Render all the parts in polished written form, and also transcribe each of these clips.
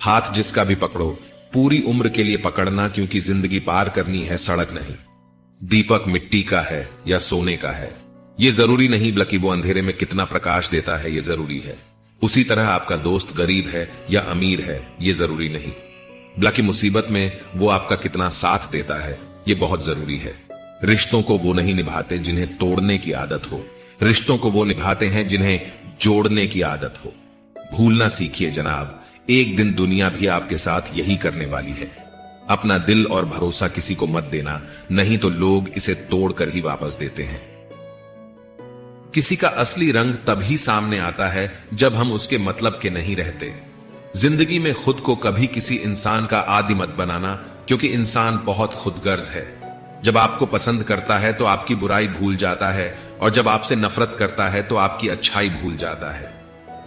हाथ जिसका भी पकड़ो, पूरी उम्र के लिए पकड़ना, क्योंकि जिंदगी पार करनी है, सड़क नहीं। दीपक मिट्टी का है या सोने का है, यह जरूरी नहीं, बल्कि वो अंधेरे में कितना प्रकाश देता है, यह जरूरी है। उसी तरह आपका दोस्त गरीब है या अमीर है, यह जरूरी नहीं, बल्कि मुसीबत में वो आपका कितना साथ देता है, यह बहुत जरूरी है। रिश्तों को वो नहीं निभाते जिन्हें तोड़ने की आदत हो, रिश्तों को वो निभाते हैं जिन्हें जोड़ने की आदत हो। भूलना सीखिए जनाब, एक दिन दुनिया भी आपके साथ यही करने वाली है। अपना दिल और भरोसा किसी को मत देना, नहीं तो लोग इसे तोड़कर ही वापस देते हैं। किसी का असली रंग तभी सामने आता है जब हम उसके मतलब के नहीं रहते। जिंदगी में खुद को कभी किसी इंसान का आदी मत बनाना, क्योंकि इंसान बहुत खुदगर्ज है। जब आपको पसंद करता है तो आपकी बुराई भूल जाता है, और जब आपसे नफरत करता है तो आपकी अच्छाई भूल जाता है।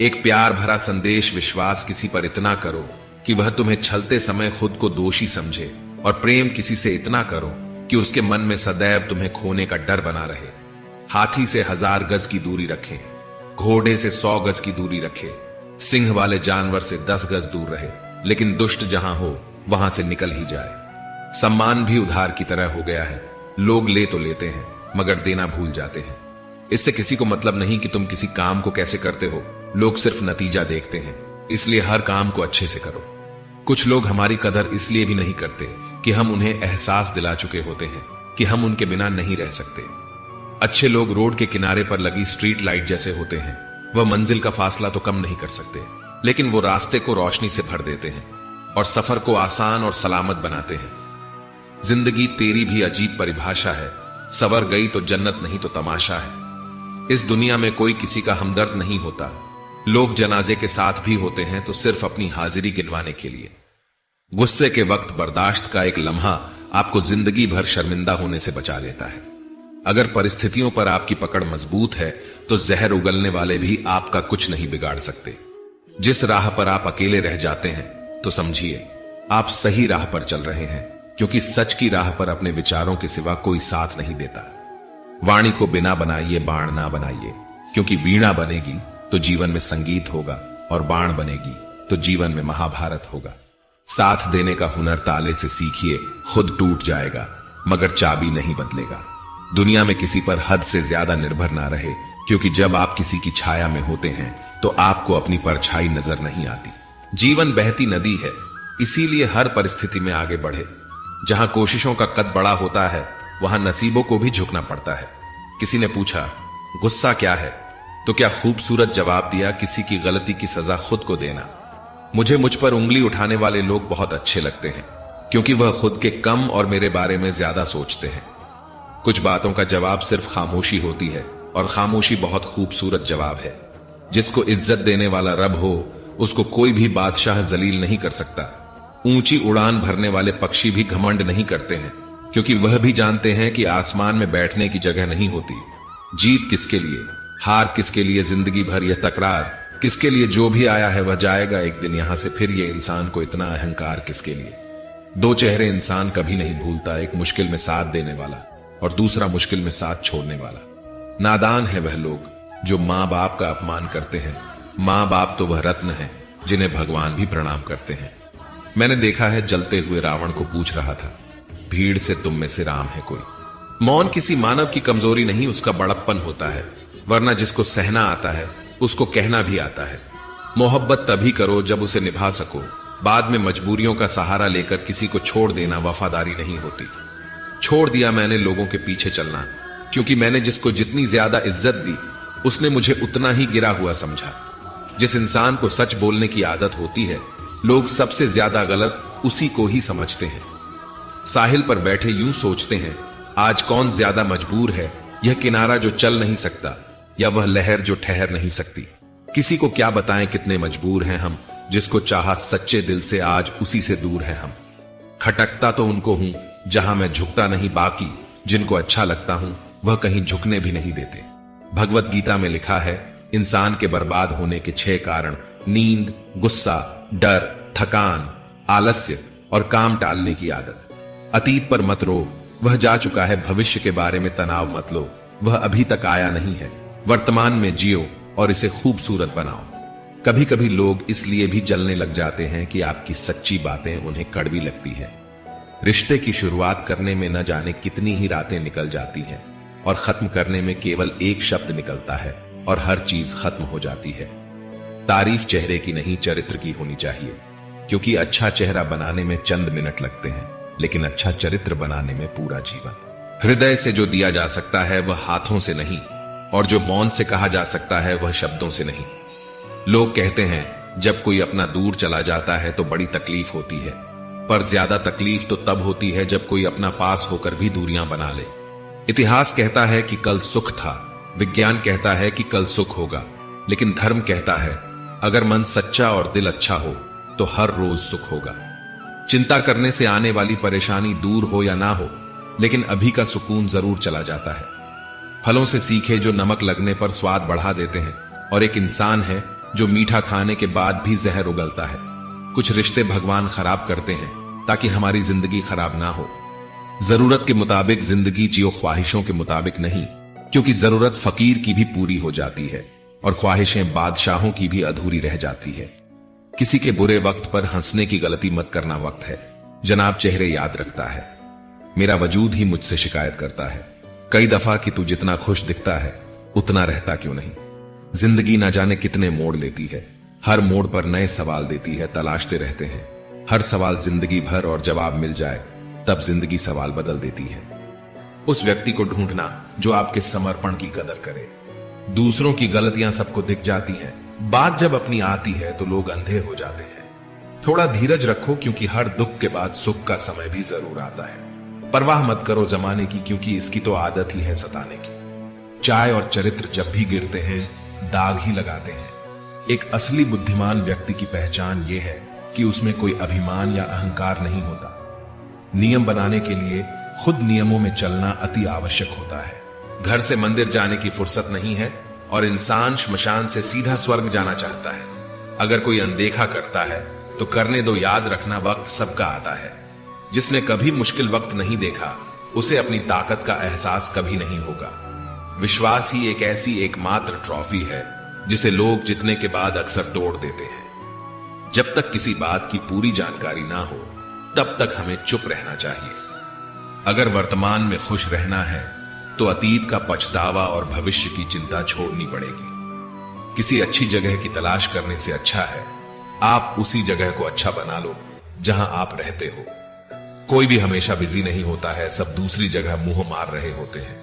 एक प्यार भरा संदेश विश्वास किसी पर इतना करो कि वह तुम्हें छलते समय खुद को दोषी समझे, और प्रेम किसी से इतना करो कि उसके मन में सदैव तुम्हें खोने का डर बना रहे। हाथी से 1000 गज की दूरी रखें, घोड़े से 100 गज की दूरी रखें, सिंह वाले जानवर से 10 गज दूर रहे, लेकिन दुष्ट जहां हो वहां से निकल ही जाए। सम्मान भी उधार की तरह हो गया है, लोग ले तो लेते हैं मगर देना भूल जाते हैं। इससे किसी को मतलब नहीं कि तुम किसी काम को कैसे करते हो, लोग सिर्फ नतीजा देखते हैं, इसलिए हर काम को अच्छे से करो। कुछ लोग हमारी कदर इसलिए भी नहीं करते कि हम उन्हें एहसास दिला चुके होते हैं कि हम उनके बिना नहीं रह सकते। अच्छे लोग रोड के किनारे पर लगी स्ट्रीट लाइट जैसे होते हैं, वह मंजिल का फासला तो कम नहीं कर सकते, लेकिन वो रास्ते को रोशनी से भर देते हैं और सफर को आसान और सलामत बनाते हैं। जिंदगी तेरी भी अजीब परिभाषा है, सवर गई तो जन्नत नहीं तो तमाशा है। इस दुनिया में कोई किसी का हमदर्द नहीं होता, लोग जनाजे के साथ भी होते हैं तो सिर्फ अपनी हाजिरी गिनवाने के लिए। गुस्से के वक्त बर्दाश्त का एक लम्हा आपको जिंदगी भर शर्मिंदा होने से बचा लेता है। अगर परिस्थितियों पर आपकी पकड़ मजबूत है तो जहर उगलने वाले भी आपका कुछ नहीं बिगाड़ सकते। जिस राह पर आप अकेले रह जाते हैं तो समझिए आप सही राह पर चल रहे हैं, क्योंकि सच की राह पर अपने विचारों के सिवा कोई साथ नहीं देता। वाणी को बिना बनाइए बाण ना बनाइए, क्योंकि वीणा बनेगी तो जीवन में संगीत होगा, और बाण बनेगी तो जीवन में महाभारत होगा। साथ देने का हुनर ताले से सीखिए, खुद टूट जाएगा मगर चाबी नहीं बदलेगा। दुनिया में किसी पर हद से ज्यादा निर्भर ना रहे, क्योंकि जब आप किसी की छाया में होते हैं तो आपको अपनी परछाई नजर नहीं आती। जीवन बहती नदी है, इसीलिए हर परिस्थिति में आगे बढ़े। जहां कोशिशों का कद बड़ा होता है वहां नसीबों को भी झुकना पड़ता है। किसी ने पूछा गुस्सा क्या है, तो क्या खूबसूरत जवाब दिया, किसी की गलती की सजा खुद को देना। मुझ पर उंगली उठाने वाले लोग बहुत अच्छे लगते हैं, क्योंकि वह खुद के कम और मेरे बारे में ज्यादा सोचते हैं। कुछ बातों का जवाब सिर्फ खामोशी होती है, और खामोशी बहुत खूबसूरत जवाब है। जिसको इज्जत देने वाला रब हो उसको कोई भी बादशाह जलील नहीं कर सकता। ऊंची उड़ान भरने वाले पक्षी भी घमंड नहीं करते हैं, क्योंकि वह भी जानते हैं कि आसमान में बैठने की जगह नहीं होती। जीत किसके लिए, हार किसके लिए, जिंदगी भर यह तकरार किसके लिए, जो भी आया है वह जाएगा एक दिन यहां से, फिर ये इंसान को इतना अहंकार किसके लिए। दो चेहरे इंसान कभी नहीं भूलता, एक मुश्किल में साथ देने वाला और दूसरा मुश्किल में साथ छोड़ने वाला। नादान है वह लोग जो मां बाप का अपमान करते हैं। मां बाप तो वह रत्न है जिन्हें भगवान भी प्रणाम करते हैं। मैंने देखा है जलते हुए रावण को पूछ रहा था, भीड़ से तुम में से राम है कोई। मौन किसी मानव की कमजोरी नहीं, उसका बड़प्पन होता है, वरना जिसको सहना आता है उसको कहना भी आता है। मोहब्बत तभी करो जब उसे निभा सको, बाद में मजबूरियों का सहारा लेकर किसी को छोड़ देना वफादारी नहीं होती। छोड़ दिया मैंने लोगों के पीछे चलना, क्योंकि मैंने जिसको जितनी ज्यादा इज्जत दी उसने मुझे उतना ही गिरा हुआ समझा। जिस इंसान को सच बोलने की आदत होती है, लोग सबसे ज्यादा गलत उसी को ही समझते हैं। साहिल पर बैठे यूं सोचते हैं, आज कौन ज्यादा मजबूर है, यह किनारा जो चल नहीं सकता या वह लहर जो ठहर नहीं सकती। किसी को क्या बताएं कितने मजबूर हैं हम, जिसको चाहा सच्चे दिल से आज उसी से दूर है हम। खटकता तो उनको हूं जहां मैं झुकता नहीं, बाकी जिनको अच्छा लगता हूं वह कहीं झुकने भी नहीं देते। भगवत गीता में लिखा है, इंसान के बर्बाद होने के 6 कारण नींद, गुस्सा, डर, थकान, आलस्य और काम टालने की आदत। अतीत पर मत रो, वह जा चुका है। भविष्य के बारे में तनाव मत लो, वह अभी तक आया नहीं है। वर्तमान में जियो और इसे खूबसूरत बनाओ। कभी कभी लोग इसलिए भी जलने लग जाते हैं कि आपकी सच्ची बातें उन्हें कड़वी लगती हैं। रिश्ते की शुरुआत करने में न जाने कितनी ही रातें निकल जाती हैं और खत्म करने में केवल एक शब्द निकलता है और हर चीज खत्म हो जाती है। तारीफ चेहरे की नहीं, चरित्र की होनी चाहिए, क्योंकि अच्छा चेहरा बनाने में चंद मिनट लगते हैं, लेकिन अच्छा चरित्र बनाने में पूरा जीवन। हृदय से जो दिया जा सकता है वह हाथों से नहीं, और जो मौन से कहा जा सकता है वह शब्दों से नहीं। लोग कहते हैं जब कोई अपना दूर चला जाता है तो बड़ी तकलीफ होती है, पर ज्यादा तकलीफ तो तब होती है जब कोई अपना पास होकर भी दूरियां बना ले। इतिहास कहता है कि कल सुख था, विज्ञान कहता है कि कल सुख होगा, लेकिन धर्म कहता है अगर मन सच्चा और दिल अच्छा हो तो हर रोज सुख होगा। चिंता करने से आने वाली परेशानी दूर हो या ना हो, लेकिन अभी का सुकून जरूर चला जाता है। फलों से सीखे जो नमक लगने पर स्वाद बढ़ा देते हैं, और एक इंसान है जो मीठा खाने के बाद भी जहर उगलता है। कुछ रिश्ते भगवान खराब करते हैं ताकि हमारी जिंदगी खराब ना हो। जरूरत के मुताबिक जिंदगी जियो, ख्वाहिशों के मुताबिक नहीं, क्योंकि जरूरत फकीर की भी पूरी हो जाती है और ख्वाहिशें बादशाहों की भी अधूरी रह जाती है। किसी के बुरे वक्त पर हंसने की गलती मत करना वक्त है। जनाब चेहरे याद रखता है, मेरा वजूद ही मुझसे शिकायत करता है कई दफा कि तू जितना खुश दिखता है उतना रहता क्यों नहीं। जिंदगी ना जाने कितने मोड़ लेती है, हर मोड़ पर नए सवाल देती है, तलाशते रहते हैं हर सवाल जिंदगी भर, और जवाब मिल जाए तब जिंदगी सवाल बदल देती है। उस व्यक्ति को ढूंढना जो आपके समर्पण की कदर करे। दूसरों की गलतियां सबको दिख जाती हैं, बात जब अपनी आती है तो लोग अंधे हो जाते हैं। थोड़ा धीरज रखो, क्योंकि हर दुख के बाद सुख का समय भी जरूर आता है। परवाह मत करो जमाने की, क्योंकि इसकी तो आदत ही है सताने की। चाय और चरित्र जब भी गिरते हैं दाग ही लगाते हैं। एक असली बुद्धिमान व्यक्ति की पहचान यह है कि उसमें कोई अभिमान या अहंकार नहीं होता। नियम बनाने के लिए खुद नियमों में चलना अति आवश्यक होता है। घर से मंदिर जाने की फुर्सत नहीं है और इंसान श्मशान से सीधा स्वर्ग जाना चाहता है। अगर कोई अनदेखा करता है तो करने दो, याद रखना वक्त सबका आता है। जिसने कभी मुश्किल वक्त नहीं देखा उसे अपनी ताकत का एहसास कभी नहीं होगा। विश्वास ही एक ऐसी एकमात्र ट्रॉफी है जिसे लोग जीतने के बाद अक्सर तोड़ देते हैं। जब तक किसी बात की पूरी जानकारी ना हो तब तक हमें चुप रहना चाहिए। अगर वर्तमान में खुश रहना है तो अतीत का पछतावा और भविष्य की चिंता छोड़नी पड़ेगी। किसी अच्छी जगह की तलाश करने से अच्छा है आप उसी जगह को अच्छा बना लो जहां आप रहते हो। कोई भी हमेशा बिजी नहीं होता है, सब दूसरी जगह मुंह मार रहे होते हैं।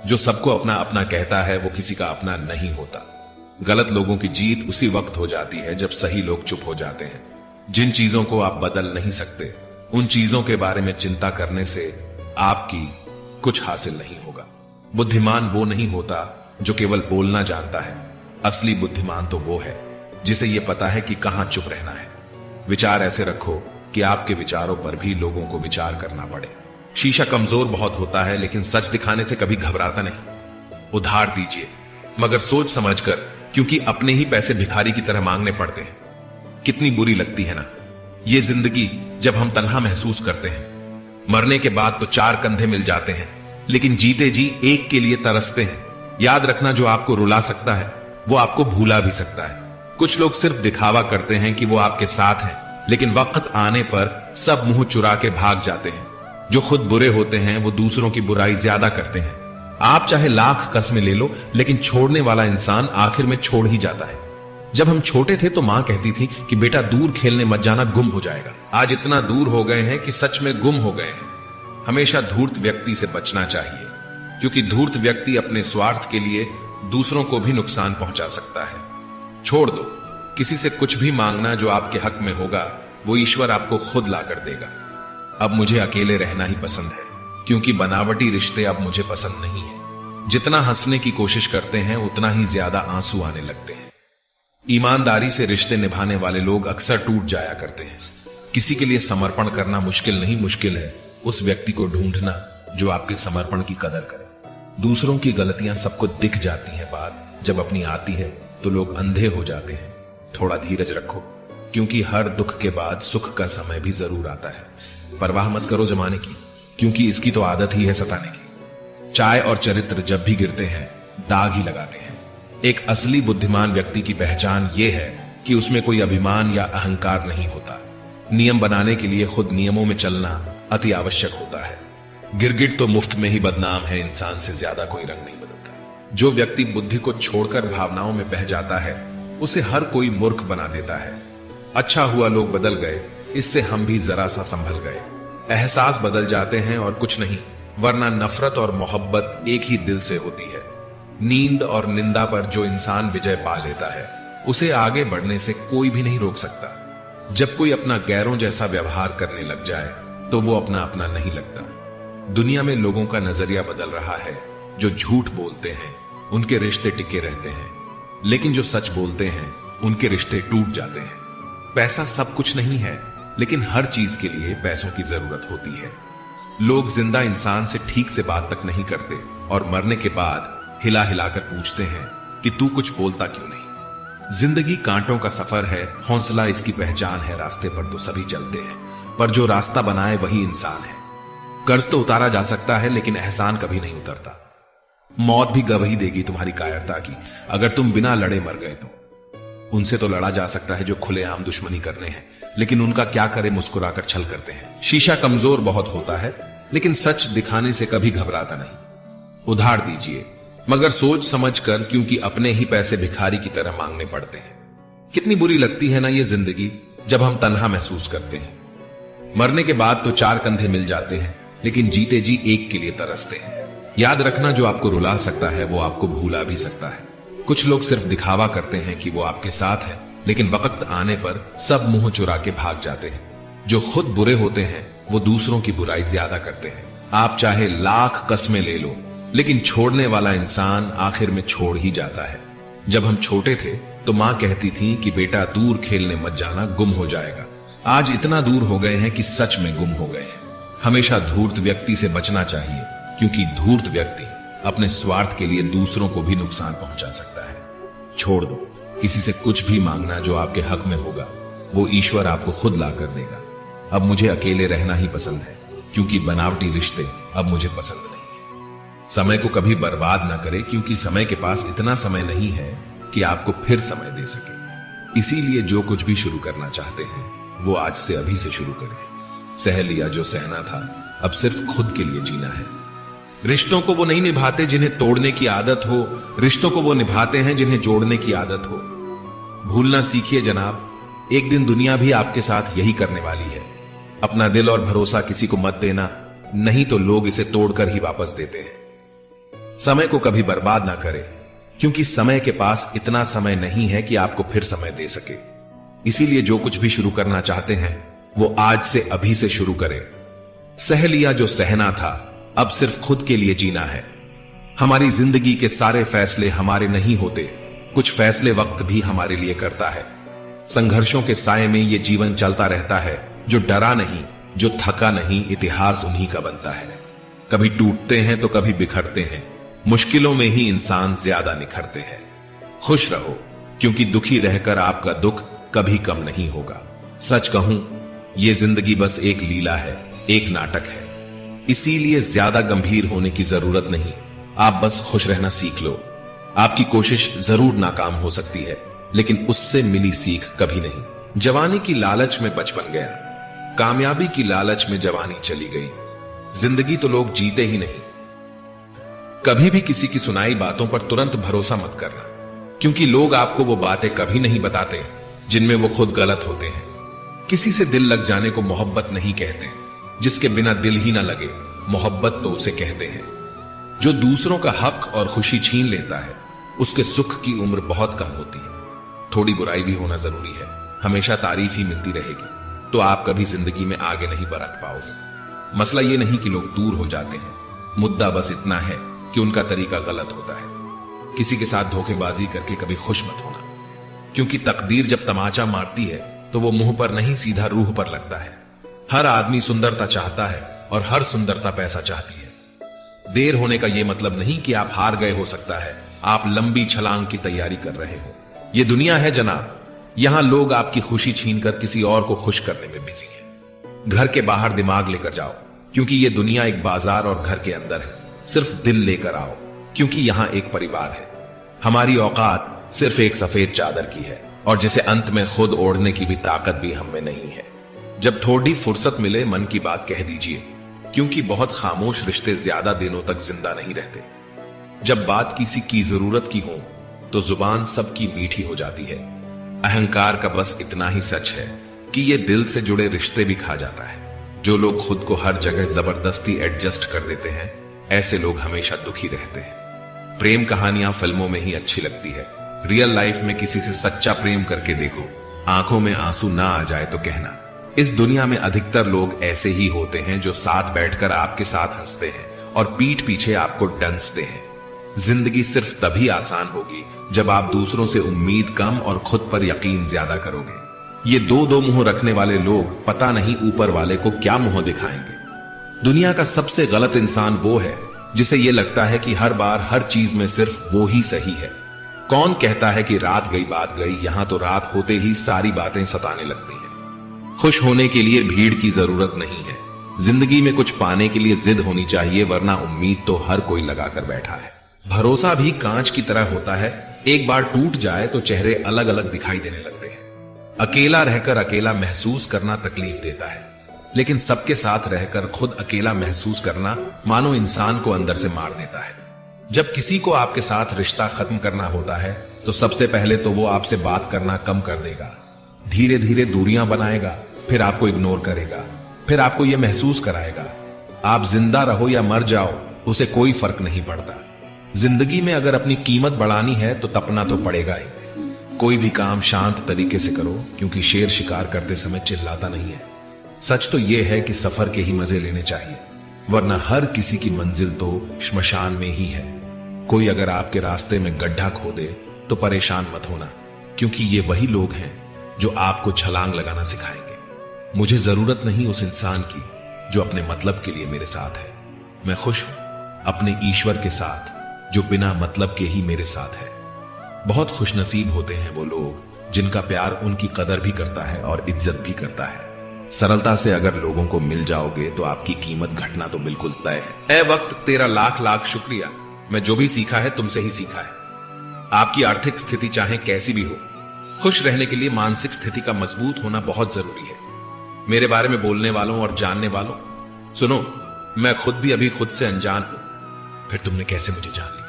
जो सबको अपना अपना कहता है वो किसी का अपना नहीं होता। गलत लोगों की जीत उसी वक्त हो जाती है जब सही लोग चुप हो जाते हैं। जिन चीजों को आप बदल नहीं सकते उन चीजों के बारे में चिंता करने से आपकी कुछ हासिल नहीं होगा। बुद्धिमान वो नहीं होता जो केवल बोलना जानता है, असली बुद्धिमान तो वो है जिसे ये पता है कि कहां चुप रहना है। विचार ऐसे रखो कि आपके विचारों पर भी लोगों को विचार करना पड़े। शीशा कमजोर बहुत होता है लेकिन सच दिखाने से कभी घबराता नहीं। उधार दीजिए मगर सोच समझकर, क्योंकि अपने ही पैसे भिखारी की तरह मांगने पड़ते हैं। कितनी बुरी लगती है ना ये जिंदगी जब हम तन्हा महसूस करते हैं। मरने के बाद तो चार कंधे मिल जाते हैं, लेकिन जीते जी एक के लिए तरसते हैं। याद रखना जो आपको रुला सकता है वो आपको भूला भी सकता है। कुछ लोग सिर्फ दिखावा करते हैं कि वो आपके साथ हैं, लेकिन वक्त आने पर सब मुंह चुरा के भाग जाते हैं। जो खुद बुरे होते हैं वो दूसरों की बुराई ज्यादा करते हैं। आप चाहे लाख कस्में ले लो, लेकिन छोड़ने वाला इंसान आखिर में छोड़ ही जाता है। जब हम छोटे थे तो मां कहती थी कि बेटा दूर खेलने मत जाना, गुम हो जाएगा। आज इतना दूर हो गए हैं कि सच में गुम हो गए हैं। हमेशा धूर्त व्यक्ति से बचना चाहिए, क्योंकि धूर्त व्यक्ति अपने स्वार्थ के लिए दूसरों को भी नुकसान पहुंचा सकता है। छोड़ दो, किसी से कुछ भी मांगना जो आपके हक में होगा वो ईश्वर आपको खुद लाकर देगा। अब मुझे अकेले रहना ही पसंद है, क्योंकि बनावटी रिश्ते अब मुझे पसंद नहीं है। जितना हंसने की कोशिश करते हैं उतना ही ज्यादा आंसू आने लगते हैं। ईमानदारी से रिश्ते निभाने वाले लोग अक्सर टूट जाया करते हैं। किसी के लिए समर्पण करना मुश्किल नहीं, मुश्किल है उस व्यक्ति को ढूंढना जो आपके समर्पण की कदर करे। दूसरों की गलतियां सबको दिख जाती हैं, बात जब अपनी आती है तो लोग अंधे हो जाते हैं। थोड़ा धीरज रखो, क्योंकि हर दुख के बाद सुख का समय भी जरूर आता है। परवाह मत करो जमाने की, क्योंकि इसकी तो आदत ही है सताने की। चाय और चरित्र जब भी गिरते हैं दाग ही लगाते हैं। एक असली बुद्धिमान व्यक्ति की पहचान यह है कि उसमें कोई अभिमान या अहंकार नहीं होता। नियम बनाने के लिए खुद नियमों में चलना अति आवश्यक होता है। गिरगिट तो मुफ्त में ही बदनाम है, इंसान से ज्यादा कोई रंग नहीं बदलता। जो व्यक्ति बुद्धि को छोड़कर भावनाओं में बह जाता है उसे हर कोई मूर्ख बना देता है। अच्छा हुआ लोग बदल गए, इससे हम भी जरा सा संभल गए। एहसास बदल जाते हैं और कुछ नहीं, वरना नफरत और मोहब्बत एक ही दिल से होती है। नींद और निंदा पर जो इंसान विजय पा लेता है उसे आगे बढ़ने से कोई भी नहीं रोक सकता। जब कोई अपना गैरों जैसा व्यवहार करने लग जाए तो वो अपना अपना नहीं लगता। दुनिया में लोगों का नजरिया बदल रहा है। जो झूठ बोलते हैं उनके रिश्ते टिके रहते हैं, लेकिन जो सच बोलते हैं उनके रिश्ते टूट जाते हैं। पैसा सब कुछ नहीं है, लेकिन हर चीज के लिए पैसों की जरूरत होती है। लोग जिंदा इंसान से ठीक से बात तक नहीं करते और मरने के बाद हिला हिलाकर पूछते हैं कि तू कुछ बोलता क्यों नहीं। जिंदगी कांटों का सफर है, हौसला इसकी पहचान है। रास्ते पर तो सभी चलते हैं, पर जो रास्ता बनाए वही इंसान है। कर्ज तो उतारा जा सकता है, लेकिन एहसान कभी नहीं उतरता। मौत भी गवाही देगी तुम्हारी कायरता की, अगर तुम बिना लड़े मर गए तो। उनसे तो लड़ा जा सकता है जो खुलेआम दुश्मनी करने हैं, लेकिन उनका क्या करे, मुस्कुराकर छल करते हैं। शीशा कमजोर बहुत होता है, लेकिन सच दिखाने से कभी घबराता नहीं। उधार दीजिए, मगर सोच समझकर, क्योंकि अपने ही पैसे भिखारी की तरह मांगने पड़ते हैं। कितनी बुरी लगती है ना ये जिंदगी, जब हम तन्हा महसूस करते हैं। मरने के बाद तो चार कंधे मिल जाते हैं, लेकिन जीते जी एक के लिए तरसते हैं। याद रखना, जो आपको रुला सकता है वो आपको भूला भी सकता है। कुछ लोग सिर्फ दिखावा करते हैं कि वो आपके साथ है, लेकिन वक्त आने पर सब मुंह चुरा के भाग जाते हैं। जो खुद बुरे होते हैं वो दूसरों की बुराई ज्यादा करते हैं। आप चाहे लाख कस्में ले लो, लेकिन छोड़ने वाला इंसान आखिर में छोड़ ही जाता है। जब हम छोटे थे तो मां कहती थी कि बेटा दूर खेलने मत जाना, गुम हो जाएगा। आज इतना दूर हो गए हैं कि सच में गुम हो गए हैं। हमेशा धूर्त व्यक्ति से बचना चाहिए, क्योंकि धूर्त व्यक्ति अपने स्वार्थ के लिए दूसरों को भी नुकसान पहुंचा सकता है। छोड़ दो, किसी से कुछ भी मांगना जो आपके हक में होगा वो ईश्वर आपको खुद ला कर देगा। अब मुझे अकेले रहना ही पसंद है, क्योंकि बनावटी रिश्ते अब मुझे पसंद नहीं है। समय को कभी बर्बाद ना करें, क्योंकि समय के पास इतना समय नहीं है कि आपको फिर समय दे सके। इसीलिए जो कुछ भी शुरू करना चाहते हैं वो आज से अभी से शुरू करें। सह लिया जो सहना था, अब सिर्फ खुद के लिए जीना है। रिश्तों को वो नहीं निभाते जिन्हें तोड़ने की आदत हो, रिश्तों को वो निभाते हैं जिन्हें जोड़ने की आदत हो। भूलना सीखिए जनाब, एक दिन दुनिया भी आपके साथ यही करने वाली है। अपना दिल और भरोसा किसी को मत देना, नहीं तो लोग इसे तोड़कर ही वापस देते हैं। समय को कभी बर्बाद ना करें, क्योंकि समय के पास इतना समय नहीं है कि आपको फिर समय दे सके। इसीलिए जो कुछ भी शुरू करना चाहते हैं वो आज से अभी से शुरू करें। सह लिया जो सहना था, अब सिर्फ खुद के लिए जीना है। हमारी जिंदगी के सारे फैसले हमारे नहीं होते, कुछ फैसले वक्त भी हमारे लिए करता है। संघर्षों के साए में ये जीवन चलता रहता है। जो डरा नहीं, जो थका नहीं, इतिहास उन्हीं का बनता है। कभी टूटते हैं तो कभी बिखरते हैं, मुश्किलों में ही इंसान ज्यादा निखरते हैं। खुश रहो, क्योंकि दुखी रहकर आपका दुख कभी कम नहीं होगा। सच कहूं, यह जिंदगी बस एक लीला है, एक नाटक है। इसीलिए ज्यादा गंभीर होने की जरूरत नहीं, आप बस खुश रहना सीख लो। आपकी कोशिश जरूर नाकाम हो सकती है, लेकिन उससे मिली सीख कभी नहीं। जवानी की लालच में बचपन गया, कामयाबी की लालच में जवानी चली गई। जिंदगी तो लोग जीते ही नहीं। कभी भी किसी की सुनाई बातों पर तुरंत भरोसा मत करना, क्योंकि लोग आपको वो बातें कभी नहीं बताते जिनमें वो खुद गलत होते हैं। किसी से दिल लग जाने को मोहब्बत नहीं कहते, जिसके बिना दिल ही ना लगे मोहब्बत तो उसे कहते हैं। जो दूसरों का हक और खुशी छीन लेता है उसके सुख की उम्र बहुत कम होती है। थोड़ी बुराई भी होना जरूरी है, हमेशा तारीफ ही मिलती रहेगी तो आप कभी जिंदगी में आगे नहीं बढ़ पाओगे। मसला ये नहीं कि लोग दूर हो जाते हैं, मुद्दा बस इतना है कि उनका तरीका गलत होता है। किसी के साथ धोखेबाजी करके कभी खुश मत होना, क्योंकि तकदीर जब तमाचा मारती है तो वो मुंह पर नहीं सीधा रूह पर लगता है। हर आदमी सुंदरता चाहता है और हर सुंदरता पैसा चाहती है। देर होने का यह मतलब नहीं कि आप हार गए, हो सकता है आप लंबी छलांग की तैयारी कर रहे हो। यह दुनिया है जनाब, यहां लोग आपकी खुशी छीनकर किसी और को खुश करने में बिजी हैं। घर के बाहर दिमाग लेकर जाओ, क्योंकि यह दुनिया एक बाजार और घर के अंदर है। सिर्फ दिल लेकर आओ, क्योंकि यहां एक परिवार है। हमारी औकात सिर्फ एक सफेद चादर की है। और जिसे अंत में खुद ओढ़ने की भी ताकत भी हम में नहीं है। जब थोड़ी फुर्सत मिले मन की बात कह दीजिए, क्योंकि बहुत खामोश रिश्ते ज्यादा दिनों तक जिंदा नहीं रहते। जब बात किसी की जरूरत की हो तो जुबान सबकी मीठी हो जाती है। अहंकार का बस इतना ही सच है कि ये दिल से जुड़े रिश्ते भी खा जाता है। जो लोग खुद को हर जगह जबरदस्ती एडजस्ट कर देते हैं, ऐसे लोग हमेशा दुखी रहते हैं। प्रेम कहानियां फिल्मों में ही अच्छी लगती है। रियल लाइफ में किसी से सच्चा प्रेम करके देखो, आंखों में आंसू ना आ जाए तो कहना। इस दुनिया में अधिकतर लोग ऐसे ही होते हैं जो साथ बैठकर आपके साथ हंसते हैं और पीठ पीछे आपको डंसते हैं। जिंदगी सिर्फ तभी आसान होगी जब आप दूसरों से उम्मीद कम और खुद पर यकीन ज्यादा करोगे। ये दो मुंह रखने वाले लोग पता नहीं ऊपर वाले को क्या मुंह दिखाएंगे। दुनिया का सबसे गलत इंसान वो है जिसे ये लगता है कि हर बार हर चीज में सिर्फ वो ही सही है। कौन कहता है कि रात गई बात गई, यहां तो रात होते ही सारी बातें सताने लगती हैं। खुश होने के लिए भीड़ की जरूरत नहीं है। जिंदगी में कुछ पाने के लिए जिद होनी चाहिए, वरना उम्मीद तो हर कोई लगाकर बैठा है। भरोसा भी कांच की तरह होता है, एक बार टूट जाए तो चेहरे अलग अलग दिखाई देने लगते हैं। अकेला रहकर अकेला महसूस करना तकलीफ देता है, लेकिन सबके साथ रहकर खुद अकेला महसूस करना मानो इंसान को अंदर से मार देता है। जब किसी को आपके साथ रिश्ता खत्म करना होता है तो सबसे पहले तो वो आपसे बात करना कम कर देगा, धीरे धीरे दूरियां बनाएगा, फिर आपको इग्नोर करेगा, फिर आपको यह महसूस कराएगा आप जिंदा रहो या मर जाओ उसे कोई फर्क नहीं पड़ता। जिंदगी में अगर अपनी कीमत बढ़ानी है तो तपना तो पड़ेगा ही। कोई भी काम शांत तरीके से करो, क्योंकि शेर शिकार करते समय चिल्लाता नहीं है। सच तो यह है कि सफर के ही मजे लेने चाहिए, वरना हर किसी की मंजिल तो श्मशान में ही है। कोई अगर आपके रास्ते में गड्ढा खोदे तो परेशान मत होना, क्योंकि ये वही लोग हैं जो आपको छलांग लगाना सिखाएंगे। मुझे जरूरत नहीं उस इंसान की जो अपने मतलब के लिए मेरे साथ है। मैं खुश हूं अपने ईश्वर के साथ जो बिना मतलब के ही मेरे साथ है। बहुत खुशनसीब होते हैं वो लोग जिनका प्यार उनकी कदर भी करता है और इज्जत भी करता है। सरलता से अगर लोगों को मिल जाओगे तो आपकी कीमत घटना तो बिल्कुल तय है। ए वक्त, तेरा लाख लाख शुक्रिया। मैं जो भी सीखा है तुमसे ही सीखा है। आपकी आर्थिक स्थिति चाहे कैसी भी हो, खुश रहने के लिए मानसिक स्थिति का मजबूत होना बहुत जरूरी है। मेरे बारे में बोलने वालों और जानने वालों, सुनो, मैं खुद भी अभी खुद से अनजान हूं, फिर तुमने कैसे मुझे जान लिया।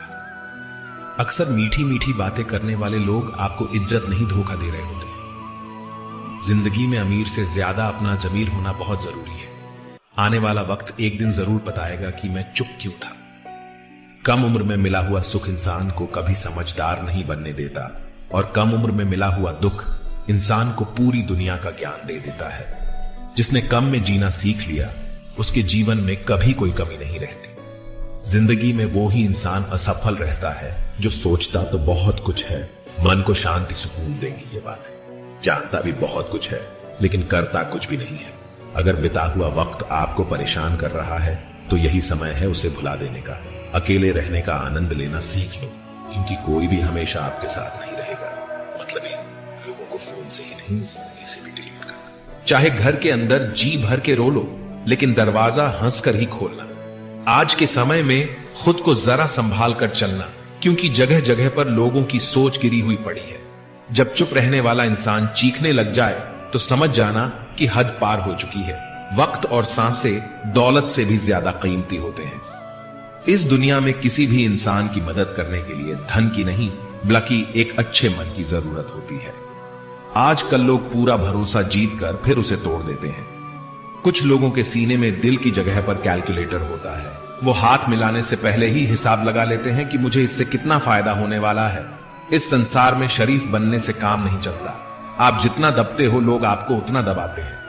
अक्सर मीठी मीठी बातें करने वाले लोग आपको इज्जत नहीं धोखा दे रहे होते हैं। जिंदगी में अमीर से ज्यादा अपना जमीर होना बहुत जरूरी है। आने वाला वक्त एक दिन जरूर बताएगा कि मैं चुप क्यों था। कम उम्र में मिला हुआ सुख इंसान को कभी समझदार नहीं बनने देता, और कम उम्र में मिला हुआ दुख इंसान को पूरी दुनिया का ज्ञान दे देता है। जिसने कम में जीना सीख लिया उसके जीवन में कभी कोई कमी नहीं रहती। जिंदगी में वो ही इंसान असफल रहता है जो सोचता तो बहुत कुछ है, मन को शांति सुकून देंगी ये बातें, जानता भी बहुत कुछ है लेकिन करता कुछ भी नहीं है। अगर बिता हुआ वक्त आपको परेशान कर रहा है तो यही समय है उसे भुला देने का। अकेले रहने का आनंद लेना सीख लो, क्योंकि कोई भी हमेशा आपके साथ नहीं रहेगा। मतलब ही लोगों को फोन से ही नहीं, जिंदगी से भी डिलीट कर दो। चाहे घर के अंदर जी भर के रो लो, लेकिन दरवाजा हंसकर ही खोलना। आज के समय में खुद को जरा संभाल कर चलना, क्योंकि जगह जगह पर लोगों की सोच गिरी हुई पड़ी है। जब चुप रहने वाला इंसान चीखने लग जाए तो समझ जाना कि हद पार हो चुकी है। वक्त और सांसें दौलत से भी ज्यादा कीमती होते हैं। इस दुनिया में किसी भी इंसान की मदद करने के लिए धन की नहीं, बल्कि एक अच्छे मन की जरूरत होती है। आजकल लोग पूरा भरोसा जीत कर फिर उसे तोड़ देते हैं। कुछ लोगों के सीने में दिल की जगह पर कैलकुलेटर होता है। वो हाथ मिलाने से पहले ही हिसाब लगा लेते हैं कि मुझे इससे कितना फायदा होने वाला है। इस संसार में शरीफ बनने से काम नहीं चलता। आप जितना दबते हो लोग आपको उतना दबाते हैं।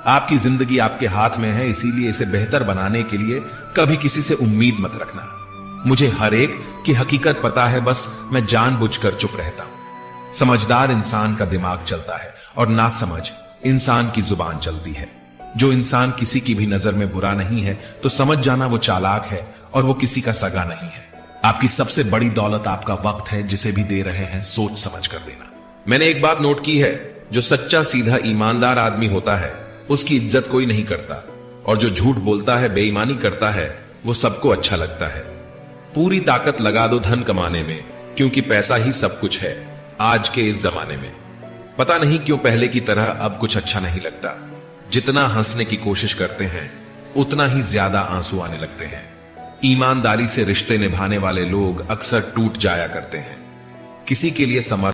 आपकी जिंदगी आपके हाथ में है, इसीलिए इसे बेहतर बनाने के लिए कभी किसी से उम्मीद मत रखना। मुझे हर एक की हकीकत पता है, बस मैं जानबूझकर चुप रहता हूं। समझदार इंसान का दिमाग चलता है और नासमझ इंसान की जुबान चलती है। जो इंसान किसी की भी नजर में बुरा नहीं है तो समझ जाना वो चालाक है और वो किसी का सगा नहीं है। आपकी सबसे बड़ी दौलत आपका वक्त है, जिसे भी दे रहे हैं सोच समझ कर देना। मैंने एक बात नोट की है, जो सच्चा सीधा ईमानदार आदमी होता है उसकी इज्जत कोई नहीं करता, और जो झूठ बोलता है, बेईमानी करता है, वो सबको अच्छा लगता है। पूरी ताकत लगा दो धन कमाने में, क्योंकि पैसा ही सब कुछ है आज के इस जमाने में। पता नहीं क्यों पहले की तरह अब कुछ अच्छा नहीं लगता। जितना हंसने की कोशिश करते हैं उतना ही ज्यादा आंसू आने लगते हैं। ईमानदारी से रिश्ते निभाने वाले लोग अक्सर टूट जाया करते हैं। किसी के लिए समर्पण